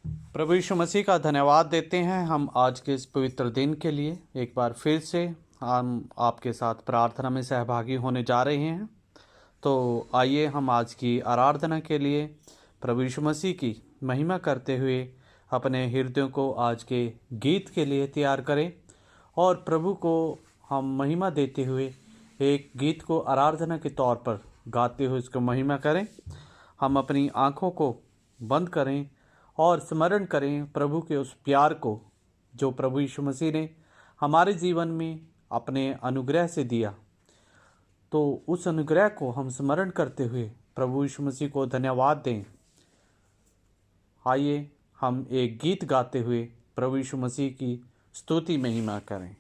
प्रभु यीशु मसीह का धन्यवाद देते हैं हम आज के इस पवित्र दिन के लिए। एक बार फिर से हम आपके साथ प्रार्थना में सहभागी होने जा रहे हैं। तो आइए हम आज की आराधना के लिए प्रभु यीशु मसीह की महिमा करते हुए अपने हृदयों को आज के गीत के लिए तैयार करें और प्रभु को हम महिमा देते हुए एक गीत को आराधना के तौर पर गाते हुए उसको महिमा करें। हम अपनी आँखों को बंद करें और स्मरण करें प्रभु के उस प्यार को जो प्रभु यीशु मसीह ने हमारे जीवन में अपने अनुग्रह से दिया। तो उस अनुग्रह को हम स्मरण करते हुए प्रभु यीशु मसीह को धन्यवाद दें। आइए हम एक गीत गाते हुए प्रभु यीशु मसीह की स्तुति महिमा करें।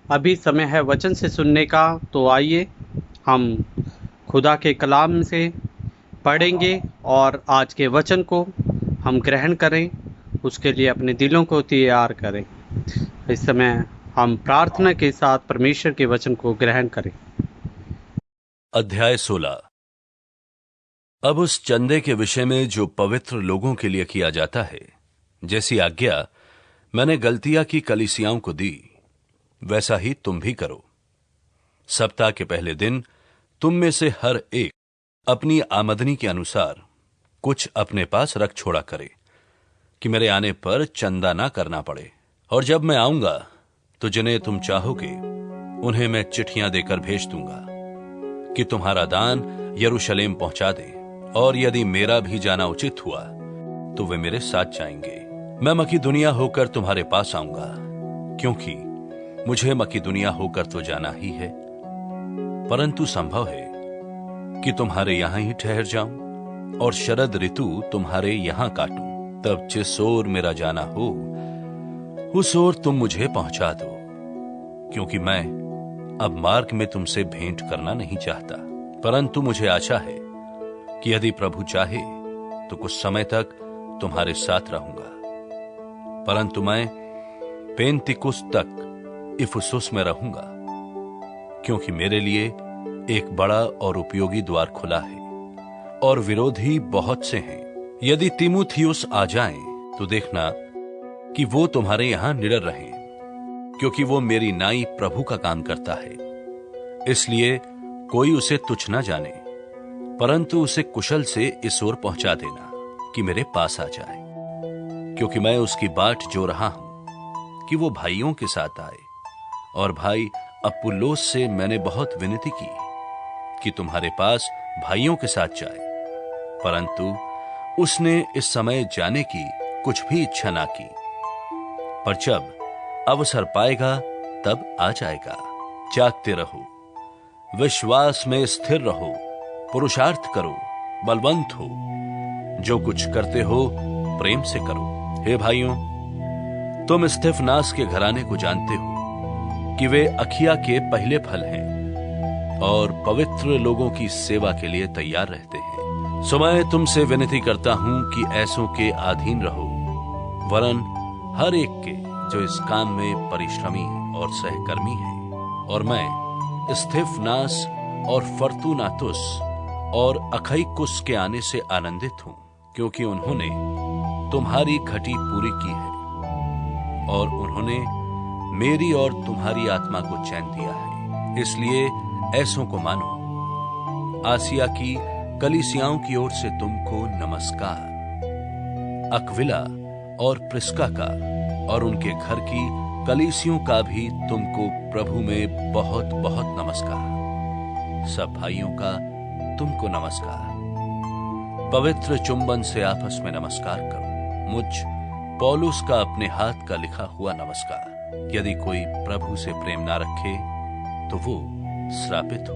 अभी समय है वचन से सुनने का। तो आइए हम खुदा के कलाम से पढ़ेंगे और आज के वचन को हम ग्रहण करें, उसके लिए अपने दिलों को तैयार करें। इस समय हम प्रार्थना के साथ परमेश्वर के वचन को ग्रहण करें। अध्याय 16। अब उस चंदे के विषय में जो पवित्र लोगों के लिए किया जाता है, जैसी आज्ञा मैंने गलतिया की कलीसियाओं को दी, वैसा ही तुम भी करो। सप्ताह के पहले दिन तुम में से हर एक अपनी आमदनी के अनुसार कुछ अपने पास रख छोड़ा करे, कि मेरे आने पर चंदा ना करना पड़े। और जब मैं आऊंगा तो जिन्हें तुम चाहोगे उन्हें मैं चिट्ठियां देकर भेज दूंगा कि तुम्हारा दान यरूशलेम पहुंचा दे। और यदि मेरा भी जाना उचित हुआ तो वे मेरे साथ जाएंगे। मैं मकीदुनिया होकर तुम्हारे पास आऊंगा, क्योंकि मुझे मकीदुनिया होकर तो जाना ही है। परंतु संभव है कि तुम्हारे यहां ही ठहर जाऊं और शरद ऋतु तुम्हारे यहां काटूं। तब जिस ओर मेरा जाना हो उस ओर तुम मुझे पहुंचा दो, क्योंकि मैं अब मार्ग में तुमसे भेंट करना नहीं चाहता। परंतु मुझे आशा है कि यदि प्रभु चाहे तो कुछ समय तक तुम्हारे साथ रहूंगा। परंतु मैं पेंतिकुस तक इफुसुस में रहूंगा, क्योंकि मेरे लिए एक बड़ा और उपयोगी द्वार खुला है और विरोधी बहुत से हैं। यदि तीमुथियुस आ जाए तो देखना कि वो तुम्हारे यहां निडर रहे, क्योंकि वो मेरी नाई प्रभु का काम करता है। इसलिए कोई उसे तुच्छ ना जाने, परंतु उसे कुशल से इस ओर पहुंचा देना कि मेरे पास आ जाए, क्योंकि मैं उसकी बाट जो रहा हूं कि वो भाइयों के साथ आए। और भाई अपुल्लोस से मैंने बहुत विनती की कि तुम्हारे पास भाइयों के साथ जाए, परंतु उसने इस समय जाने की कुछ भी इच्छा ना की। पर जब अवसर पाएगा तब आ जाएगा। जागते रहो, विश्वास में स्थिर रहो, पुरुषार्थ करो, बलवंत हो, जो कुछ करते हो प्रेम से करो। हे भाइयों, तुम स्तिफनास के घराने को जानते हो कि वे अखिया के पहले फल हैं और पवित्र लोगों की सेवा के लिए तैयार रहते हैं। सो मैं तुमसे विनती करता हूं कि ऐसों के अधीन रहो, वरन हर एक के जो इस काम में परिश्रमी और सहकर्मी है। और मैं स्तिफनास और फर्तुनातुस और अखईकुस के आने से आनंदित हूं, क्योंकि उन्होंने तुम्हारी घटी पूरी की है और उन्होंने मेरी और तुम्हारी आत्मा को चैन दिया है। इसलिए ऐसों को मानो। आसिया की कलीसियाओं की ओर से तुमको नमस्कार। अक्विला और प्रिस्का का और उनके घर की कलीसियों का भी तुमको प्रभु में बहुत बहुत नमस्कार। सब भाइयों का तुमको नमस्कार। पवित्र चुंबन से आपस में नमस्कार करो। मुझ पौलुस का अपने हाथ का लिखा हुआ नमस्कार। यदि कोई प्रभु से प्रेम ना रखे तो वो श्रापित हो।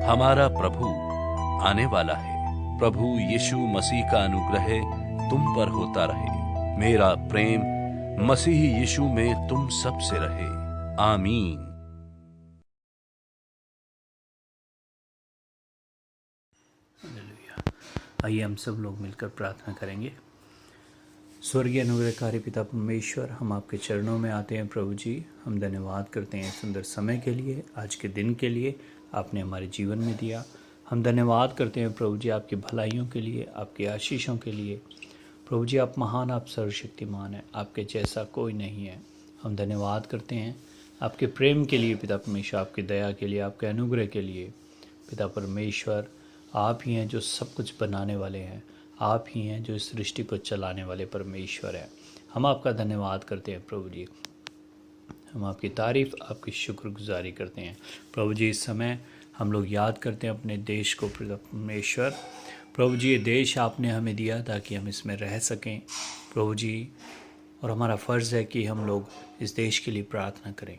हमारा प्रभु आने वाला है। प्रभु यीशु मसीह का अनुग्रह तुम पर होता रहे। मेरा प्रेम मसीह यीशु में तुम सब से रहे। आमीन। आइए हम सब लोग मिलकर प्रार्थना करेंगे। स्वर्गीय अनुग्रहकारी पिता परमेश्वर, हम आपके चरणों में आते हैं प्रभु जी। हम धन्यवाद करते हैं सुंदर समय के लिए, आज के दिन के लिए आपने हमारे जीवन में दिया। हम धन्यवाद करते हैं प्रभु जी आपकी भलाइयों के लिए, आपकी आशीषों के लिए। प्रभु जी आप महान, आप सर्वशक्तिमान हैं, आपके जैसा कोई नहीं है। हम धन्यवाद करते हैं आपके प्रेम के लिए पिता परमेश्वर, आपकी दया के लिए, आपके अनुग्रह के लिए। पिता परमेश्वर आप ही हैं जो सब कुछ बनाने वाले हैं, आप ही हैं जो इस सृष्टि को चलाने वाले परमेश्वर हैं। हम आपका धन्यवाद करते हैं प्रभु जी। हम आपकी तारीफ़, आपकी शुक्रगुजारी करते हैं प्रभु जी। इस समय हम लोग याद करते हैं अपने देश को परमेश्वर। प्रभु जी ये देश आपने हमें दिया ताकि हम इसमें रह सकें प्रभु जी, और हमारा फ़र्ज़ है कि हम लोग इस देश के लिए प्रार्थना करें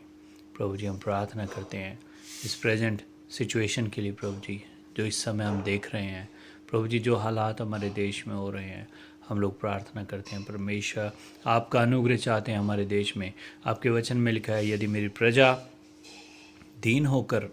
प्रभु जी। हम प्रार्थना करते हैं इस प्रेजेंट सिचुएशन के लिए प्रभु जी, जो इस समय हम देख रहे हैं प्रभु जी, जो हालात हमारे देश में हो रहे हैं। हम लोग प्रार्थना करते हैं परमेश्वर, आपका अनुग्रह चाहते हैं हमारे देश में। आपके वचन में लिखा है, यदि मेरी प्रजा दीन होकर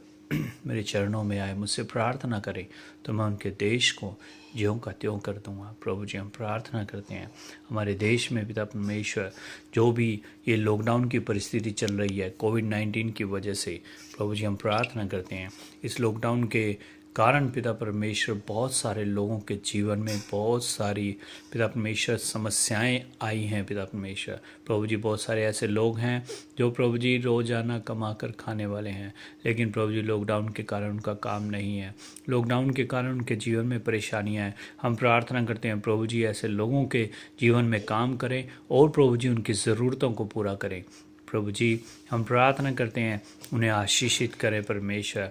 मेरे चरणों में आए, मुझसे प्रार्थना करें तो मैं उनके देश को ज्यों का त्यों कर दूंगा। प्रभु जी हम प्रार्थना करते हैं हमारे देश में पिता परमेश्वर, जो भी ये लॉकडाउन की परिस्थिति चल रही है कोविड-19 की वजह से, प्रभु जी हम प्रार्थना करते हैं इस लॉकडाउन के कारण पिता परमेश्वर बहुत सारे लोगों के जीवन में बहुत सारी पिता परमेश्वर समस्याएं आई हैं। पिता परमेश्वर प्रभु जी बहुत सारे ऐसे लोग हैं जो प्रभु जी रोज़ाना कमा कर खाने वाले हैं, लेकिन प्रभु जी लॉकडाउन के कारण उनका काम नहीं है, लॉकडाउन के कारण उनके जीवन में परेशानियां हैं। हम प्रार्थना करते हैं प्रभु जी ऐसे लोगों के जीवन में काम करें और प्रभु जी उनकी ज़रूरतों को पूरा करें। प्रभु जी हम प्रार्थना करते हैं उन्हें आशीषित करें परमेश्वर।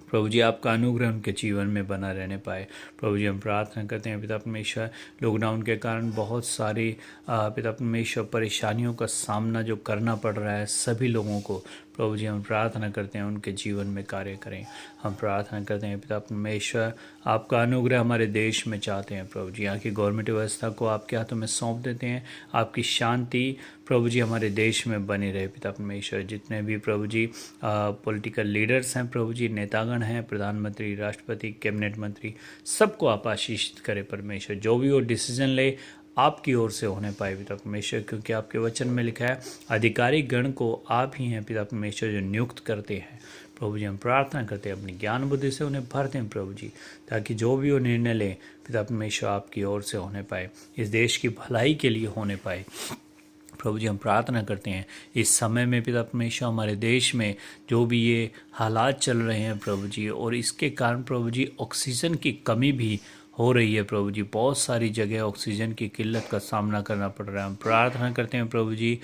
प्रभु जी आपका अनुग्रह उनके जीवन में बना रहने पाए। प्रभु जी हम प्रार्थना करते हैं पिता परमेश्वर, लॉकडाउन के कारण बहुत सारी पिता परमेश्वर परेशानियों का सामना जो करना पड़ रहा है सभी लोगों को, प्रभु जी हम प्रार्थना करते हैं उनके जीवन में कार्य करें। हम प्रार्थना करते हैं पिता परमेश्वर आपका अनुग्रह हमारे देश में चाहते हैं। प्रभु जी यहाँ की गवर्नमेंट व्यवस्था को आपके हाथों में सौंप देते हैं। आपकी शांति प्रभु जी हमारे देश में बनी रहे। पिता परमेश्वर जितने भी प्रभु जी पॉलिटिकल लीडर्स हैं, प्रभु जी नेतागण हैं, प्रधानमंत्री, राष्ट्रपति, कैबिनेट मंत्री, सबको आप आशीषित करें परमेश्वर। जो भी वो डिसीजन ले आपकी ओर से होने पाए पिता परमेश्वर, क्योंकि आपके वचन में लिखा है अधिकारी गण को आप ही हैं पिता परमेश्वर जो नियुक्त करते हैं। प्रभु जी हम प्रार्थना करते हैं अपनी ज्ञान बुद्धि से उन्हें भर दें प्रभु जी, ताकि जो भी वो निर्णय लें पिता परमेश्वर आपकी ओर से होने पाए, इस देश की भलाई के लिए होने पाए। प्रभु जी हम प्रार्थना करते हैं इस समय में पिता परमेश्वर हमारे देश में जो भी ये हालात चल रहे हैं प्रभु जी, और इसके कारण प्रभु जी ऑक्सीजन की कमी भी हो रही है प्रभु जी, बहुत सारी जगह ऑक्सीजन की किल्लत का सामना करना पड़ रहा है। हम प्रार्थना करते हैं प्रभु जी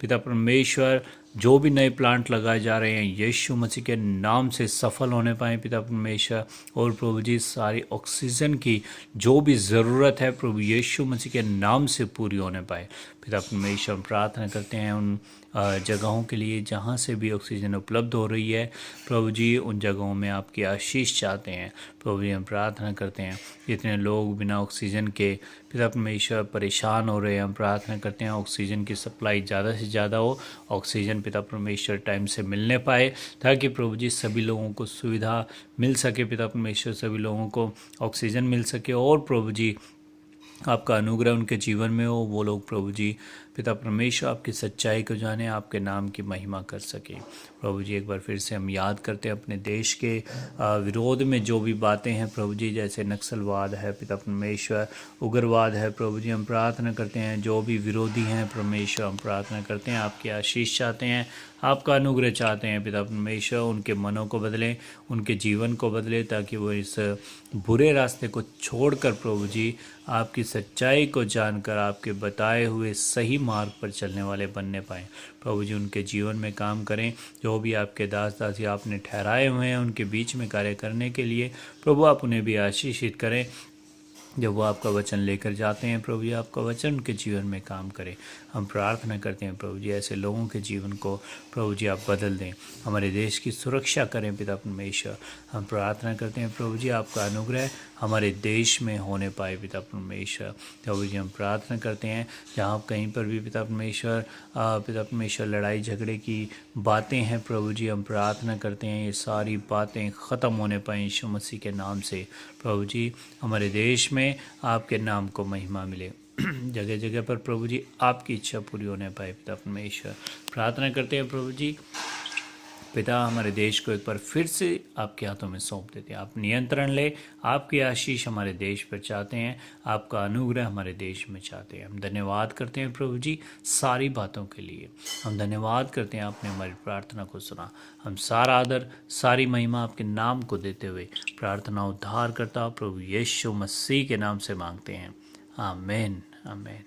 पिता परमेश्वर जो भी नए प्लांट लगाए जा रहे हैं यीशु मसीह के नाम से सफल होने पाए पिता परमेश्वर, और प्रभु जी सारी ऑक्सीजन की जो भी ज़रूरत है प्रभु यीशु मसीह के नाम से पूरी होने पाए। पिता परमेश्वर हम प्रार्थना करते हैं उन जगहों के लिए जहाँ से भी ऑक्सीजन उपलब्ध हो रही है प्रभु जी, उन जगहों में आपकी आशीष चाहते हैं। प्रभु जी हम प्रार्थना करते हैं जितने लोग बिना ऑक्सीजन के पिता परमेश्वर परेशान हो रहे हैं, हम प्रार्थना करते हैं ऑक्सीजन की सप्लाई ज़्यादा से ज़्यादा हो, ऑक्सीजन पिता परमेश्वर टाइम से मिलने पाए, ताकि प्रभु जी सभी लोगों को सुविधा मिल सके पिता परमेश्वर, सभी लोगों को ऑक्सीजन मिल सके, और प्रभु जी आपका अनुग्रह उनके जीवन में हो, वो लोग प्रभु जी पिता परमेश्वर आपकी सच्चाई को जाने, आपके नाम की महिमा कर सके। प्रभु जी एक बार फिर से हम याद करते हैं अपने देश के विरोध में जो भी बातें हैं प्रभु जी, जैसे नक्सलवाद है पिता परमेश्वर, उग्रवाद है प्रभु जी, हम प्रार्थना करते हैं जो भी विरोधी हैं परमेश्वर, हम प्रार्थना करते हैं आपकी आशीष चाहते हैं, आपका अनुग्रह चाहते हैं पिता परमेश्वर, उनके मनों को बदलें, उनके जीवन को बदलें, ताकि वो इस बुरे रास्ते को छोड़कर प्रभु जी आपकी सच्चाई को जानकर आपके बताए हुए सही मार्ग पर चलने वाले बनने पाएँ। प्रभु जी उनके जीवन में काम करें, जो भी आपके दास दासी आपने ठहराए हुए हैं उनके बीच में कार्य करने के लिए, प्रभु आप उन्हें भी आशीषित करें। जब वो आपका वचन लेकर जाते हैं प्रभु जी, आपका वचन उनके जीवन में काम करे। हम प्रार्थना करते हैं प्रभु जी ऐसे लोगों के जीवन को प्रभु जी आप बदल दें, हमारे देश की सुरक्षा करें पिता परमेश्वर। हम प्रार्थना करते हैं प्रभु जी आपका अनुग्रह हमारे देश में होने पाए पिता परमेश्वर। प्रभु जी हम प्रार्थना करते हैं जहाँ कहीं पर भी पिता परमेश्वर लड़ाई झगड़े की बातें हैं प्रभु जी, हम प्रार्थना करते हैं ये सारी बातें ख़त्म होने पाएँ यीशु मसीह के नाम से। प्रभु जी हमारे देश में आपके नाम को महिमा मिले, जगह जगह पर प्रभु जी आपकी इच्छा पूरी होने पाए पिता परमेश्वर। प्रार्थना करते हैं प्रभु जी पिता हमारे देश को एक बार फिर से आपके हाथों में सौंप देते हैं, आप नियंत्रण ले, आपकी आशीष हमारे देश पर चाहते हैं, आपका अनुग्रह हमारे देश में चाहते हैं। हम धन्यवाद करते हैं प्रभु जी सारी बातों के लिए, हम धन्यवाद करते हैं आपने हमारी प्रार्थना को सुना। हम सारा आदर सारी महिमा आपके नाम को देते हुए प्रार्थना उद्धार करता प्रभु यीशु मसीह के नाम से मांगते हैं, आमीन आमीन।